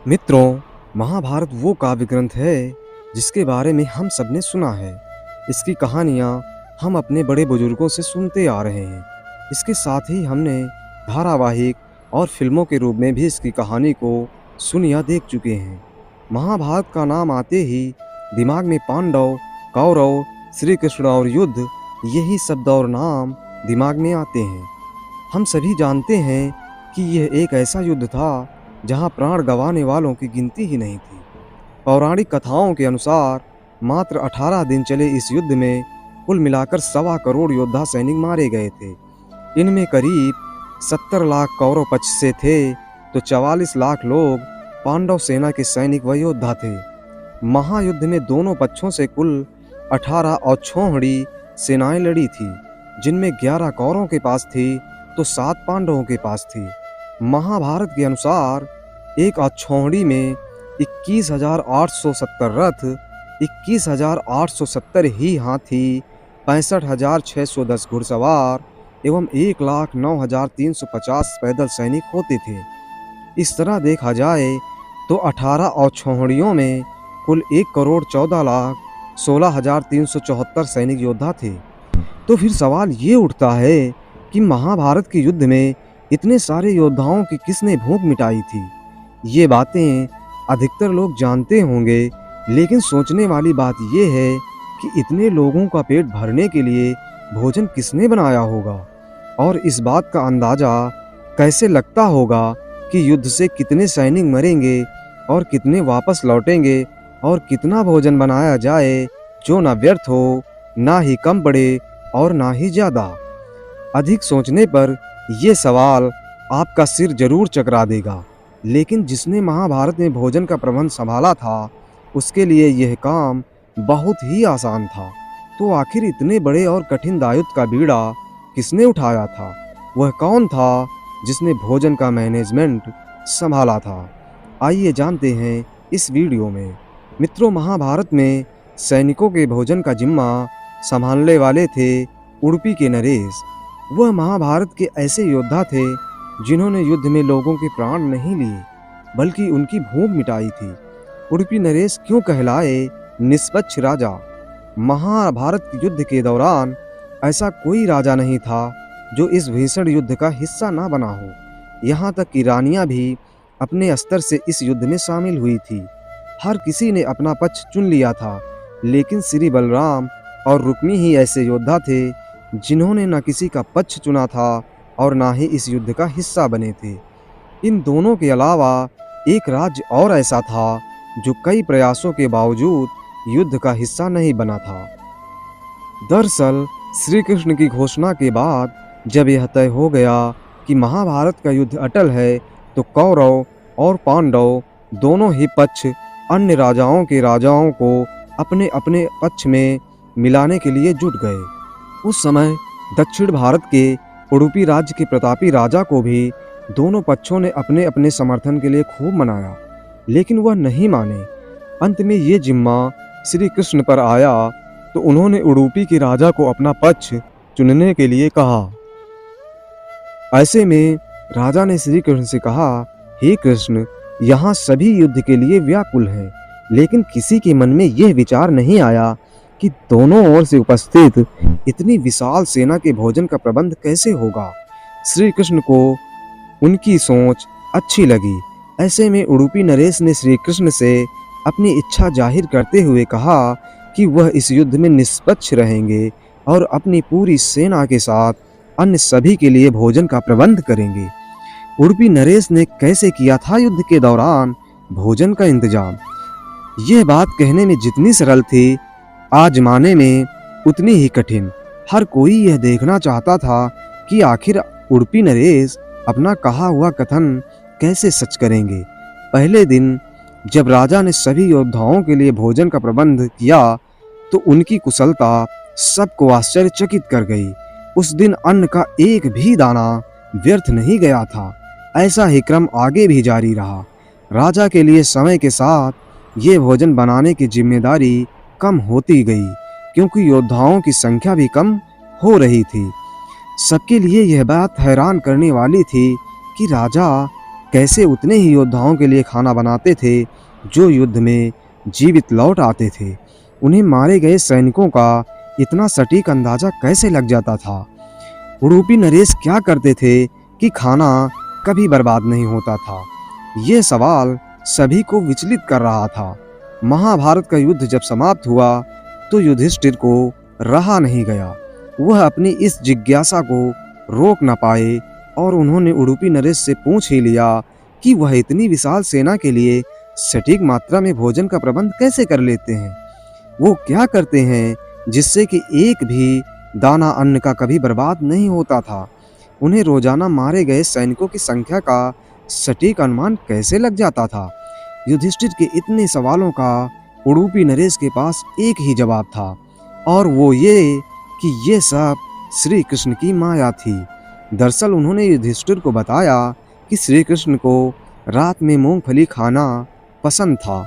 मित्रों, महाभारत वो काव्य ग्रंथ है जिसके बारे में हम सबने सुना है। इसकी कहानियाँ हम अपने बड़े बुजुर्गों से सुनते आ रहे हैं। इसके साथ ही हमने धारावाहिक और फिल्मों के रूप में भी इसकी कहानी को सुन या देख चुके हैं। महाभारत का नाम आते ही दिमाग में पांडव, कौरव, श्री कृष्ण और युद्ध, यही शब्द और नाम दिमाग में आते हैं। हम सभी जानते हैं कि यह एक ऐसा युद्ध था जहां प्राण गंवाने वालों की गिनती ही नहीं थी। पौराणिक कथाओं के अनुसार मात्र 18 दिन चले इस युद्ध में कुल मिलाकर 1.25 करोड़ योद्धा सैनिक मारे गए थे। इनमें करीब 70 लाख कौरव पक्ष से थे तो 44 लाख लोग पांडव सेना के सैनिक व योद्धा थे। महायुद्ध में दोनों पक्षों से कुल 18 अक्षौहिणी सेनाएं लड़ी थी, जिनमें 11 कौरवों के पास थी तो 7 पांडवों के पास थी। महाभारत के अनुसार एक अक्षौहिणी में 21,870 रथ, 21,870 ही हाथी, 65,610 घुड़सवार एवं 1,09,350 पैदल सैनिक होते थे। इस तरह देखा जाए तो 18 अक्षौहिणियों में कुल 1,14,16,374 सैनिक योद्धा थे। तो फिर सवाल ये उठता है कि महाभारत के युद्ध में इतने सारे योद्धाओं की किसने भूख मिटाई थी। ये बातें अधिकतर लोग जानते होंगे, लेकिन सोचने वाली बात यह है कि इतने लोगों का पेट भरने के लिए भोजन किसने बनाया होगा, और इस बात का अंदाजा कैसे लगता होगा कि युद्ध से कितने सैनिक मरेंगे और कितने वापस लौटेंगे, और कितना भोजन बनाया जाए जो ना व्यर्थ हो, ना ही कम पड़े और ना ही ज़्यादा। अधिक सोचने पर यह सवाल आपका सिर जरूर चकरा देगा, लेकिन जिसने महाभारत में भोजन का प्रबंध संभाला था उसके लिए यह काम बहुत ही आसान था। तो आखिर इतने बड़े और कठिन दायित्व का बीड़ा किसने उठाया था? वह कौन था जिसने भोजन का मैनेजमेंट संभाला था? आइए जानते हैं इस वीडियो में। मित्रों, महाभारत में सैनिकों के भोजन का जिम्मा संभालने वाले थे उडुपी के नरेश। वह महाभारत के ऐसे योद्धा थे जिन्होंने युद्ध में लोगों के प्राण नहीं लिए, बल्कि उनकी भूख मिटाई थी। उडुपी नरेश क्यों कहलाए निष्पक्ष राजा? महाभारत युद्ध के दौरान ऐसा कोई राजा नहीं था जो इस भीषण युद्ध का हिस्सा ना बना हो। यहाँ तक कि रानियां भी अपने स्तर से इस युद्ध में शामिल हुई थी। हर किसी ने अपना पक्ष चुन लिया था, लेकिन श्री बलराम और रुक्मी ही ऐसे योद्धा थे जिन्होंने न किसी का पक्ष चुना था और ना ही इस युद्ध का हिस्सा बने थे। इन दोनों के अलावा एक राज्य और ऐसा था जो कई प्रयासों के बावजूद युद्ध का हिस्सा नहीं बना था। दरअसल श्री कृष्ण की घोषणा के बाद जब यह तय हो गया कि महाभारत का युद्ध अटल है, तो कौरव और पांडव दोनों ही पक्ष अन्य राजाओं के राजाओं को अपने अपने पक्ष में मिलाने के लिए जुट गए। उस समय दक्षिण भारत के उडुपी राज्य के प्रतापी राजा को भी दोनों पक्षों ने अपने अपने समर्थन के लिए खूब मनाया, लेकिन वह नहीं माने। अंत में ये जिम्मा श्री कृष्ण पर आया तो उन्होंने उडुपी के राजा को अपना पक्ष चुनने के लिए कहा। ऐसे में राजा ने श्री कृष्ण से कहा, हे कृष्ण, यहाँ सभी युद्ध के लिए व्याकुल हैं, लेकिन किसी के मन में यह विचार नहीं आया कि दोनों ओर से उपस्थित इतनी विशाल सेना के भोजन का प्रबंध कैसे होगा। श्री कृष्ण को उनकी सोच अच्छी लगी। ऐसे में उडुपी नरेश ने श्री कृष्ण से अपनी इच्छा जाहिर करते हुए कहा कि वह इस युद्ध में निष्पक्ष रहेंगे और अपनी पूरी सेना के साथ अन्य सभी के लिए भोजन का प्रबंध करेंगे। उडुपी नरेश ने कैसे किया था युद्ध के दौरान भोजन का इंतजाम? यह बात कहने में जितनी सरल थी, आजमाने में उतनी ही कठिन। हर कोई यह देखना चाहता था कि आखिर उडुपी नरेश अपना कहा हुआ कथन कैसे सच करेंगे। पहले दिन जब राजा ने सभी योद्धाओं के लिए भोजन का प्रबंध किया तो उनकी कुशलता सबको आश्चर्यचकित कर गई। उस दिन अन्न का एक भी दाना व्यर्थ नहीं गया था। ऐसा ही क्रम आगे भी जारी रहा। राजा के लिए समय के साथ ये भोजन बनाने की जिम्मेदारी कम होती गई, क्योंकि योद्धाओं की संख्या भी कम हो रही थी। सबके लिए यह बात हैरान करने वाली थी कि राजा कैसे उतने ही योद्धाओं के लिए खाना बनाते थे जो युद्ध में जीवित लौट आते थे। उन्हें मारे गए सैनिकों का इतना सटीक अंदाजा कैसे लग जाता था। उडुपी नरेश क्या करते थे कि खाना कभी बर्बाद नहीं होता था। ये सवाल सभी को विचलित कर रहा था। महाभारत का युद्ध जब समाप्त हुआ तो युधिष्ठिर को रहा नहीं गया। वह अपनी इस जिज्ञासा को रोक न पाए और उन्होंने उडुपी नरेश से पूछ ही लिया कि वह इतनी विशाल सेना के लिए सटीक मात्रा में भोजन का प्रबंध कैसे कर लेते हैं। वो क्या करते हैं जिससे कि एक भी दाना अन्न का कभी बर्बाद नहीं होता था। उन्हें रोजाना मारे गए सैनिकों की संख्या का सटीक अनुमान कैसे लग जाता था। युधिष्ठिर के इतने सवालों का उडुपी नरेश के पास एक ही जवाब था, और वो ये कि ये सब श्री कृष्ण की माया थी। दरअसल उन्होंने युधिष्ठिर को बताया कि श्री कृष्ण को रात में मूंगफली खाना पसंद था।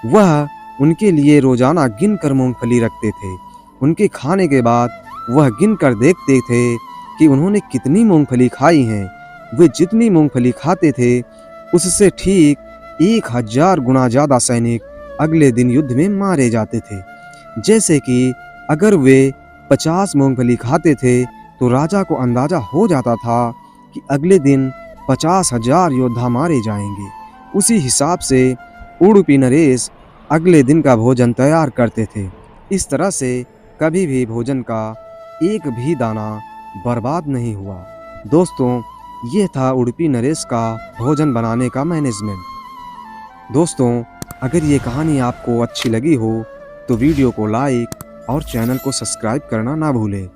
वह उनके लिए रोजाना गिनकर मूंगफली रखते थे। उनके खाने के बाद वह गिनकर देखते थे कि उन्होंने कितनी मूंगफली खाई हैं। वे जितनी मूंगफली खाते थे उससे ठीक 1000 गुना ज़्यादा सैनिक अगले दिन युद्ध में मारे जाते थे। जैसे कि अगर वे 50 मूंगफली खाते थे तो राजा को अंदाजा हो जाता था कि अगले दिन 50,000 योद्धा मारे जाएंगे। उसी हिसाब से उडुपी नरेश अगले दिन का भोजन तैयार करते थे। इस तरह से कभी भी भोजन का एक भी दाना बर्बाद नहीं हुआ। दोस्तों, ये था उडुपी नरेश का भोजन बनाने का मैनेजमेंट। दोस्तों, अगर ये कहानी आपको अच्छी लगी हो तो वीडियो को लाइक और चैनल को सब्सक्राइब करना ना भूलें।